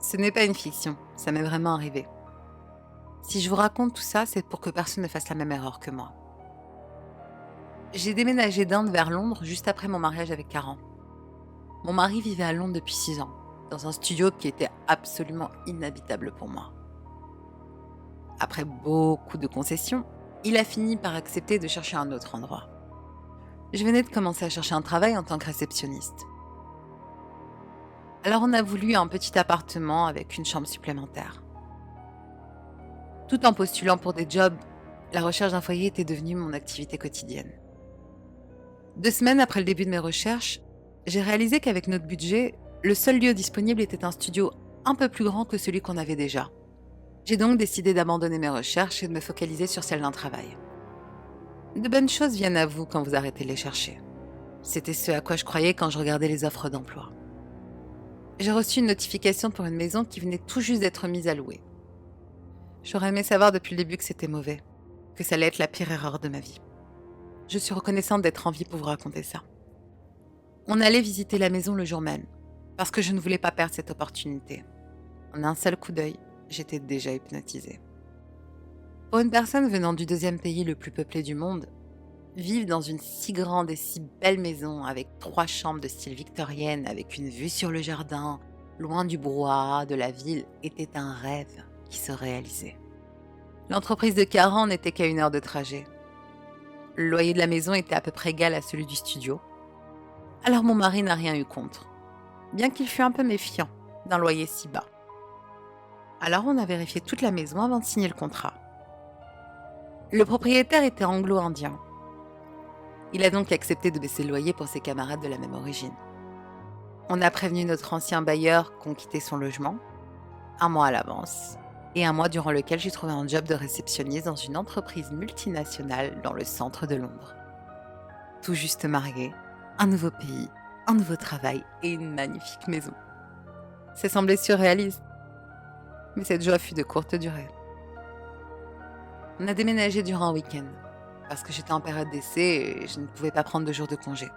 Ce n'est pas une fiction, ça m'est vraiment arrivé. Si je vous raconte tout ça, c'est pour que personne ne fasse la même erreur que moi. J'ai déménagé d'Inde vers Londres juste après mon mariage avec Karan. Mon mari vivait à Londres depuis 6 ans, dans un studio qui était absolument inhabitable pour moi. Après beaucoup de concessions, il a fini par accepter de chercher un autre endroit. Je venais de commencer à chercher un travail en tant que réceptionniste. Alors on a voulu un petit appartement avec une chambre supplémentaire. Tout en postulant pour des jobs, la recherche d'un foyer était devenue mon activité quotidienne. 2 semaines après le début de mes recherches, j'ai réalisé qu'avec notre budget, le seul lieu disponible était un studio un peu plus grand que celui qu'on avait déjà. J'ai donc décidé d'abandonner mes recherches et de me focaliser sur celle d'un travail. De bonnes choses viennent à vous quand vous arrêtez de les chercher. C'était ce à quoi je croyais quand je regardais les offres d'emploi. J'ai reçu une notification pour une maison qui venait tout juste d'être mise à louer. J'aurais aimé savoir depuis le début que c'était mauvais, que ça allait être la pire erreur de ma vie. Je suis reconnaissante d'être en vie pour vous raconter ça. On allait visiter la maison le jour même, parce que je ne voulais pas perdre cette opportunité. En un seul coup d'œil, j'étais déjà hypnotisée. Pour une personne venant du deuxième pays le plus peuplé du monde, vivre dans une si grande et si belle maison avec 3 chambres de style victorienne, avec une vue sur le jardin, loin du brouhaha de la ville, était un rêve qui se réalisait. L'entreprise de Caran n'était qu'à 1 heure de trajet. Le loyer de la maison était à peu près égal à celui du studio. Alors mon mari n'a rien eu contre, bien qu'il fût un peu méfiant d'un loyer si bas. Alors on a vérifié toute la maison avant de signer le contrat. Le propriétaire était anglo-indien. Il a donc accepté de baisser le loyer pour ses camarades de la même origine. On a prévenu notre ancien bailleur qu'on quittait son logement, 1 mois à l'avance, et 1 mois durant lequel j'ai trouvé un job de réceptionniste dans une entreprise multinationale dans le centre de Londres. Tout juste mariée, un nouveau pays, un nouveau travail et une magnifique maison. Ça semblait surréaliste, mais cette joie fut de courte durée. On a déménagé durant un week-end, parce que j'étais en période d'essai et je ne pouvais pas prendre de jours de congé.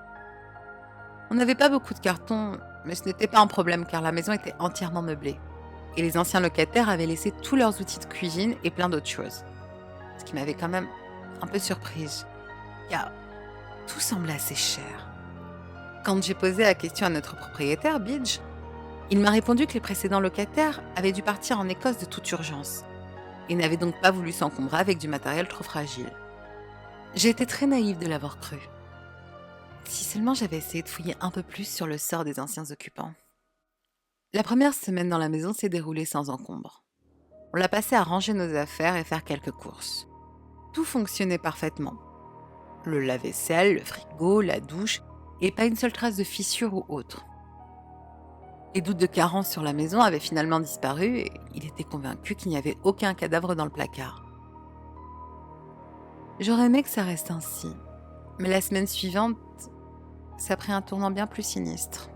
On n'avait pas beaucoup de cartons, mais ce n'était pas un problème car la maison était entièrement meublée. Et les anciens locataires avaient laissé tous leurs outils de cuisine et plein d'autres choses. Ce qui m'avait quand même un peu surprise, car tout semblait assez cher. Quand j'ai posé la question à notre propriétaire, Bidge, il m'a répondu que les précédents locataires avaient dû partir en Écosse de toute urgence et n'avaient donc pas voulu s'encombrer avec du matériel trop fragile. J'ai été très naïve de l'avoir cru. Si seulement j'avais essayé de fouiller un peu plus sur le sort des anciens occupants. La première semaine dans la maison s'est déroulée sans encombre. On l'a passé à ranger nos affaires et faire quelques courses. Tout fonctionnait parfaitement. Le lave-vaisselle, le frigo, la douche, et pas une seule trace de fissure ou autre. Les doutes de carence sur la maison avaient finalement disparu et il était convaincu qu'il n'y avait aucun cadavre dans le placard. J'aurais aimé que ça reste ainsi, mais la semaine suivante, ça a pris un tournant bien plus sinistre.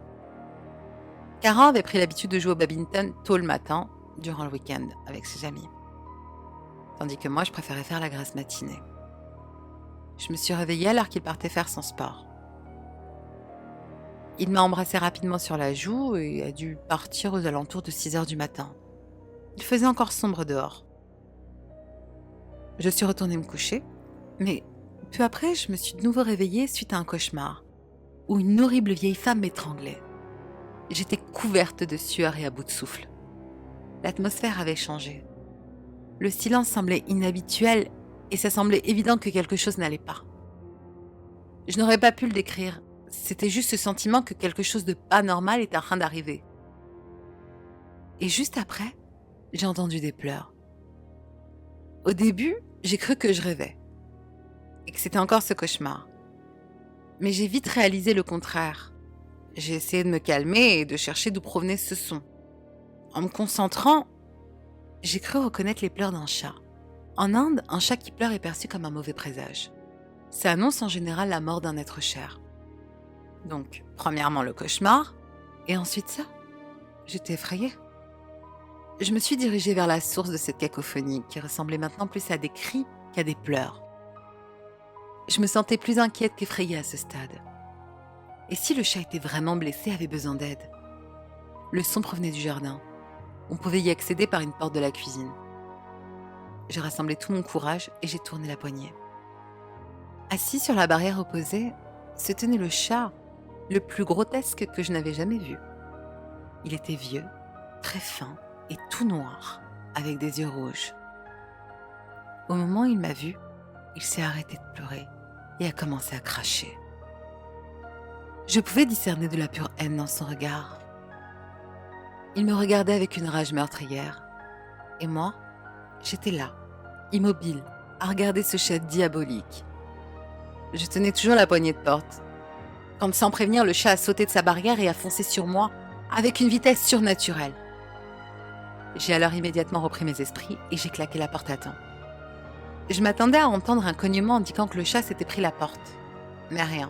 Caran avait pris l'habitude de jouer au badminton tôt le matin, durant le week-end, avec ses amis. Tandis que moi, je préférais faire la grasse matinée. Je me suis réveillée alors qu'il partait faire son sport. Il m'a embrassée rapidement sur la joue et a dû partir aux alentours de 6 heures du matin. Il faisait encore sombre dehors. Je suis retournée me coucher, mais peu après, je me suis de nouveau réveillée suite à un cauchemar, où une horrible vieille femme m'étranglait. J'étais couverte de sueur et à bout de souffle. L'atmosphère avait changé. Le silence semblait inhabituel et ça semblait évident que quelque chose n'allait pas. Je n'aurais pas pu le décrire. C'était juste ce sentiment que quelque chose de pas normal était en train d'arriver. Et juste après, j'ai entendu des pleurs. Au début, j'ai cru que je rêvais et que c'était encore ce cauchemar. Mais j'ai vite réalisé le contraire. J'ai essayé de me calmer et de chercher d'où provenait ce son. En me concentrant, j'ai cru reconnaître les pleurs d'un chat. En Inde, un chat qui pleure est perçu comme un mauvais présage. Ça annonce en général la mort d'un être cher. Donc, premièrement le cauchemar, et ensuite ça. J'étais effrayée. Je me suis dirigée vers la source de cette cacophonie qui ressemblait maintenant plus à des cris qu'à des pleurs. Je me sentais plus inquiète qu'effrayée à ce stade. Et si le chat était vraiment blessé, avait besoin d'aide? Le son provenait du jardin. On pouvait y accéder par une porte de la cuisine. J'ai rassemblé tout mon courage et j'ai tourné la poignée. Assis sur la barrière opposée, se tenait le chat, le plus grotesque que je n'avais jamais vu. Il était vieux, très fin et tout noir, avec des yeux rouges. Au moment où il m'a vu, il s'est arrêté de pleurer et a commencé à cracher. Je pouvais discerner de la pure haine dans son regard. Il me regardait avec une rage meurtrière. Et moi, j'étais là, immobile, à regarder ce chat diabolique. Je tenais toujours la poignée de porte. Quand sans prévenir, le chat a sauté de sa barrière et a foncé sur moi avec une vitesse surnaturelle. J'ai alors immédiatement repris mes esprits et j'ai claqué la porte à temps. Je m'attendais à entendre un cognement indiquant que le chat s'était pris la porte, mais rien.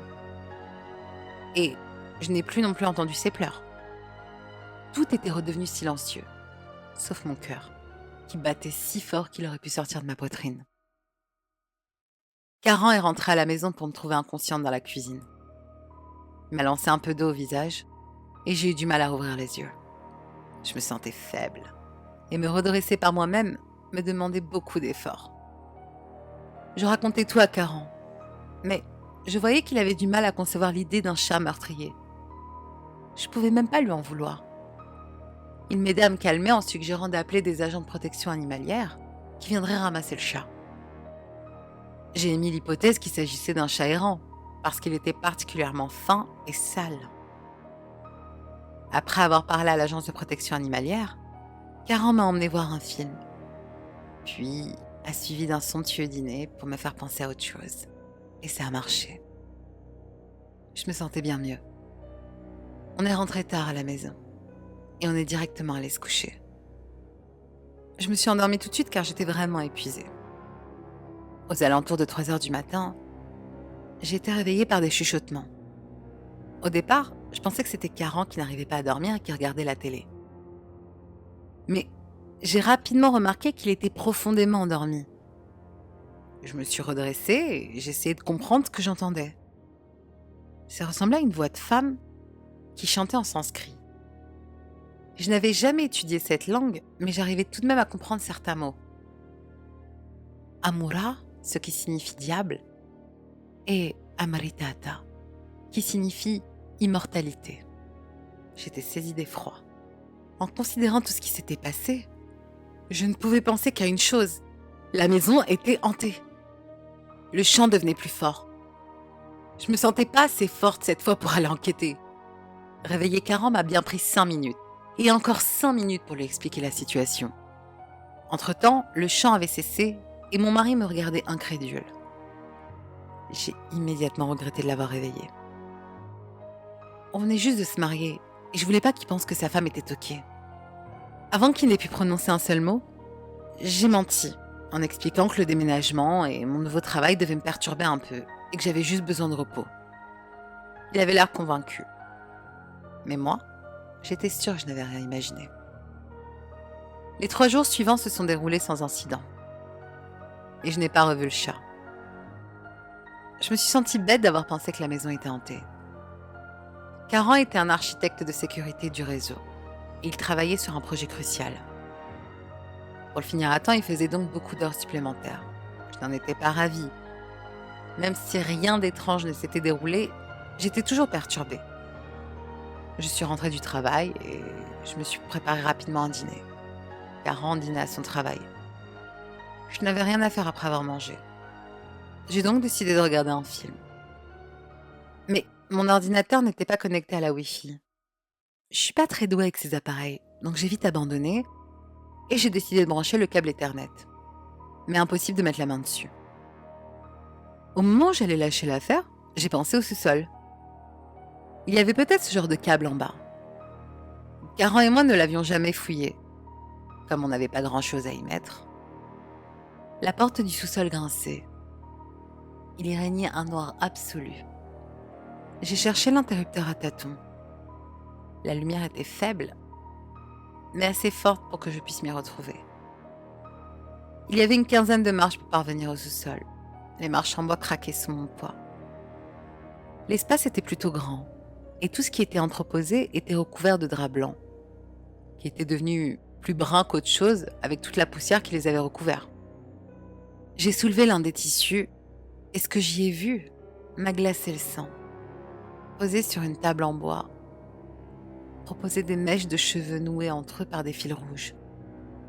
Et je n'ai plus non plus entendu ses pleurs. Tout était redevenu silencieux, sauf mon cœur, qui battait si fort qu'il aurait pu sortir de ma poitrine. Caran est rentré à la maison pour me trouver inconsciente dans la cuisine. Il m'a lancé un peu d'eau au visage et j'ai eu du mal à rouvrir les yeux. Je me sentais faible et me redresser par moi-même me demandait beaucoup d'efforts. Je racontais tout à Caran, mais je voyais qu'il avait du mal à concevoir l'idée d'un chat meurtrier. Je pouvais même pas lui en vouloir. Il m'aidait à me calmer en suggérant d'appeler des agents de protection animalière qui viendraient ramasser le chat. J'ai émis l'hypothèse qu'il s'agissait d'un chat errant, parce qu'il était particulièrement fin et sale. Après avoir parlé à l'agence de protection animalière, Caran m'a emmené voir un film, puis a suivi d'un somptueux dîner pour me faire penser à autre chose. Et ça a marché. Je me sentais bien mieux. On est rentré tard à la maison, et on est directement allé se coucher. Je me suis endormie tout de suite car j'étais vraiment épuisée. Aux alentours de 3 heures du matin, j'ai été réveillée par des chuchotements. Au départ, je pensais que c'était Caran qui n'arrivait pas à dormir et qui regardait la télé. Mais j'ai rapidement remarqué qu'il était profondément endormi. Je me suis redressée et j'ai essayé de comprendre ce que j'entendais. Ça ressemblait à une voix de femme qui chantait en sanskrit. Je n'avais jamais étudié cette langue, mais j'arrivais tout de même à comprendre certains mots. Amura, ce qui signifie diable, et Amaritata, qui signifie immortalité. J'étais saisie d'effroi. En considérant tout ce qui s'était passé, je ne pouvais penser qu'à une chose. La maison était hantée. Le chant devenait plus fort. Je me sentais pas assez forte cette fois pour aller enquêter. Réveiller Caran m'a bien pris 5 minutes. Et encore 5 minutes pour lui expliquer la situation. Entre-temps, le chant avait cessé et mon mari me regardait incrédule. J'ai immédiatement regretté de l'avoir réveillé. On venait juste de se marier et je voulais pas qu'il pense que sa femme était toquée. Avant qu'il n'ait pu prononcer un seul mot, j'ai menti en expliquant que le déménagement et mon nouveau travail devaient me perturber un peu et que j'avais juste besoin de repos. Il avait l'air convaincu. Mais moi, j'étais sûre que je n'avais rien imaginé. Les 3 jours suivants se sont déroulés sans incident. Et je n'ai pas revu le chat. Je me suis sentie bête d'avoir pensé que la maison était hantée. Caran était un architecte de sécurité du réseau. Et il travaillait sur un projet crucial. Pour le finir à temps, il faisait donc beaucoup d'heures supplémentaires. Je n'en étais pas ravie. Même si rien d'étrange ne s'était déroulé, j'étais toujours perturbée. Je suis rentrée du travail et je me suis préparée rapidement un dîner. Caran dînait à son travail. Je n'avais rien à faire après avoir mangé. J'ai donc décidé de regarder un film. Mais mon ordinateur n'était pas connecté à la Wi-Fi. Je suis pas très douée avec ces appareils, donc j'ai vite abandonné et j'ai décidé de brancher le câble Ethernet. Mais impossible de mettre la main dessus. Au moment où j'allais lâcher l'affaire, j'ai pensé au sous-sol. Il y avait peut-être ce genre de câble en bas. Caran et moi ne l'avions jamais fouillé, comme on n'avait pas grand-chose à y mettre. La porte du sous-sol grinçait. Il y régnait un noir absolu. J'ai cherché l'interrupteur à tâtons. La lumière était faible, mais assez forte pour que je puisse m'y retrouver. Il y avait une quinzaine de marches pour parvenir au sous-sol. Les marches en bois craquaient sous mon poids. L'espace était plutôt grand, et tout ce qui était entreposé était recouvert de drap blanc, qui était devenu plus bruns qu'autre chose, avec toute la poussière qui les avait recouverts. J'ai soulevé l'un des tissus, et ce que j'y ai vu m'a glacé le sang. Posé sur une table en bois, proposer des mèches de cheveux nouées entre eux par des fils rouges,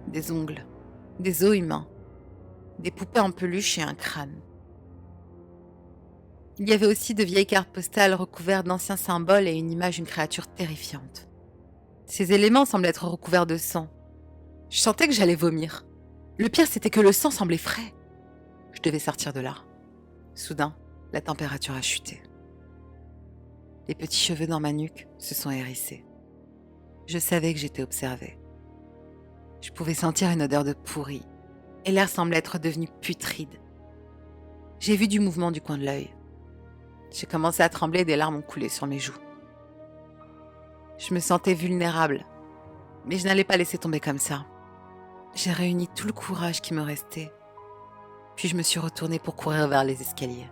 des ongles, des os humains, des poupées en peluche et un crâne. Il y avait aussi de vieilles cartes postales recouvertes d'anciens symboles et une image d'une créature terrifiante. Ces éléments semblaient être recouverts de sang. Je sentais que j'allais vomir. Le pire, c'était que le sang semblait frais. Je devais sortir de là. Soudain, la température a chuté. Les petits cheveux dans ma nuque se sont hérissés. Je savais que j'étais observée. Je pouvais sentir une odeur de pourri, et l'air semblait être devenu putride. J'ai vu du mouvement du coin de l'œil. J'ai commencé à trembler et des larmes ont coulé sur mes joues. Je me sentais vulnérable, mais je n'allais pas laisser tomber comme ça. J'ai réuni tout le courage qui me restait, puis je me suis retournée pour courir vers les escaliers.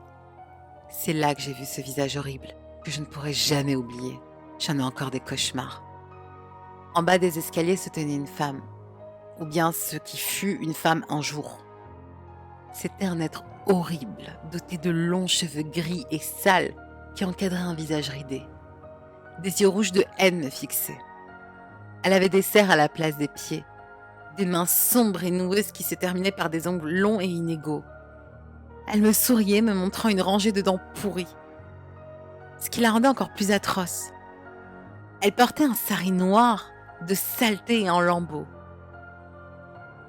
C'est là que j'ai vu ce visage horrible que je ne pourrai jamais oublier. J'en ai encore des cauchemars. En bas des escaliers se tenait une femme, ou bien ce qui fut une femme un jour. C'était un être horrible, doté de longs cheveux gris et sales qui encadraient un visage ridé. Des yeux rouges de haine me fixaient. Elle avait des serres à la place des pieds, des mains sombres et noueuses qui se terminaient par des ongles longs et inégaux. Elle me souriait, me montrant une rangée de dents pourries, ce qui la rendait encore plus atroce. Elle portait un sari noir, de saleté et en lambeaux.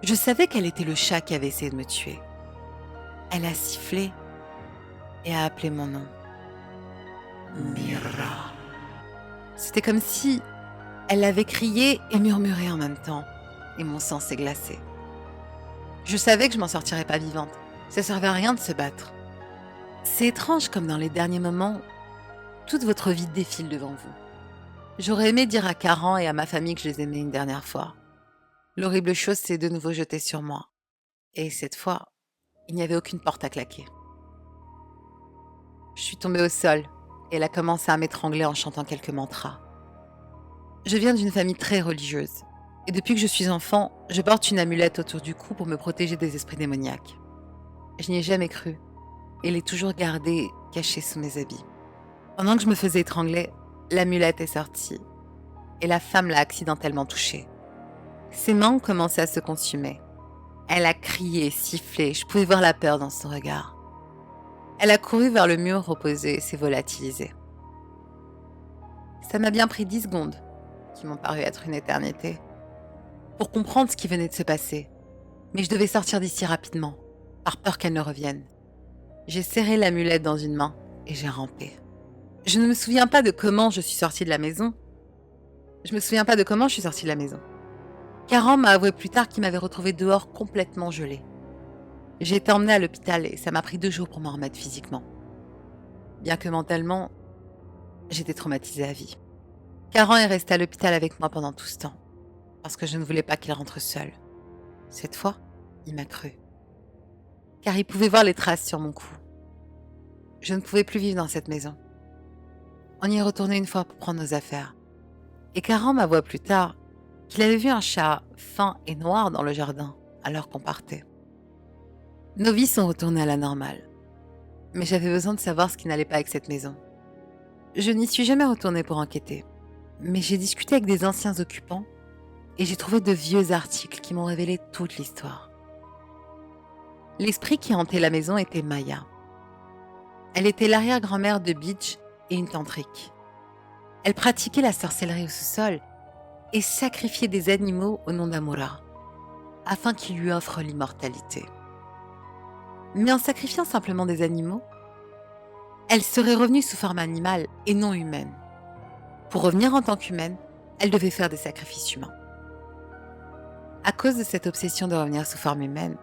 Je savais qu'elle était le chat qui avait essayé de me tuer. Elle a sifflé et a appelé mon nom. Mira. C'était comme si elle avait crié et murmuré en même temps, et mon sang s'est glacé. Je savais que je m'en sortirais pas vivante. Ça servait à rien de se battre. C'est étrange comme dans les derniers moments, toute votre vie défile devant vous. J'aurais aimé dire à Karan et à ma famille que je les aimais une dernière fois. L'horrible chose s'est de nouveau jetée sur moi. Et cette fois, il n'y avait aucune porte à claquer. Je suis tombée au sol et elle a commencé à m'étrangler en chantant quelques mantras. Je viens d'une famille très religieuse et depuis que je suis enfant, je porte une amulette autour du cou pour me protéger des esprits démoniaques. Je n'y ai jamais cru et l'ai toujours gardée cachée sous mes habits. Pendant que je me faisais étrangler, l'amulette est sortie et la femme l'a accidentellement touchée. Ses mains ont commencé à se consumer. Elle a crié, sifflé, je pouvais voir la peur dans son regard. Elle a couru vers le mur opposé et s'est volatilisée. Ça m'a bien pris 10 secondes, qui m'ont paru être une éternité, pour comprendre ce qui venait de se passer. Mais je devais sortir d'ici rapidement, par peur qu'elle ne revienne. J'ai serré l'amulette dans une main et j'ai rampé. Je ne me souviens pas de comment je suis sortie de la maison. Karan m'a avoué plus tard qu'il m'avait retrouvée dehors complètement gelée. J'ai été emmenée à l'hôpital et ça m'a pris 2 jours pour m'en remettre physiquement. Bien que mentalement, j'étais traumatisée à vie. Karan est resté à l'hôpital avec moi pendant tout ce temps, parce que je ne voulais pas qu'il rentre seul. Cette fois, il m'a cru. Car il pouvait voir les traces sur mon cou. Je ne pouvais plus vivre dans cette maison. On y est retourné une fois pour prendre nos affaires. Et Karan m'avoua plus tard qu'il avait vu un chat fin et noir dans le jardin alors qu'on partait. Nos vies sont retournées à la normale. Mais j'avais besoin de savoir ce qui n'allait pas avec cette maison. Je n'y suis jamais retournée pour enquêter. Mais j'ai discuté avec des anciens occupants et j'ai trouvé de vieux articles qui m'ont révélé toute l'histoire. L'esprit qui hantait la maison était Maya. Elle était l'arrière-grand-mère de Beach et une tantrique. Elle pratiquait la sorcellerie au sous-sol et sacrifiait des animaux au nom d'Amura, afin qu'ils lui offrent l'immortalité. Mais en sacrifiant simplement des animaux, elle serait revenue sous forme animale et non humaine. Pour revenir en tant qu'humaine, elle devait faire des sacrifices humains. À cause de cette obsession de revenir sous forme humaine,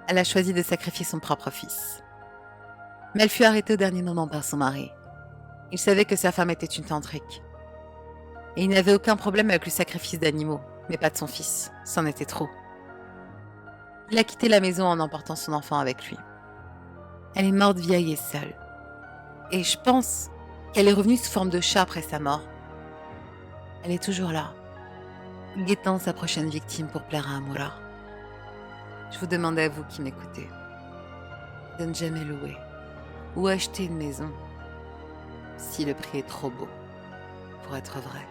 elle a choisi de sacrifier son propre fils. Mais elle fut arrêtée au dernier moment par son mari. Il savait que sa femme était une tantrique. Et il n'avait aucun problème avec le sacrifice d'animaux, mais pas de son fils, c'en était trop. Il a quitté la maison en emportant son enfant avec lui. Elle est morte vieille et seule. Et je pense qu'elle est revenue sous forme de chat après sa mort. Elle est toujours là. guettant sa prochaine victime pour plaire à Amoura. Je vous demande à vous qui m'écoutez de ne jamais louer ou acheter une maison si le prix est trop beau pour être vrai.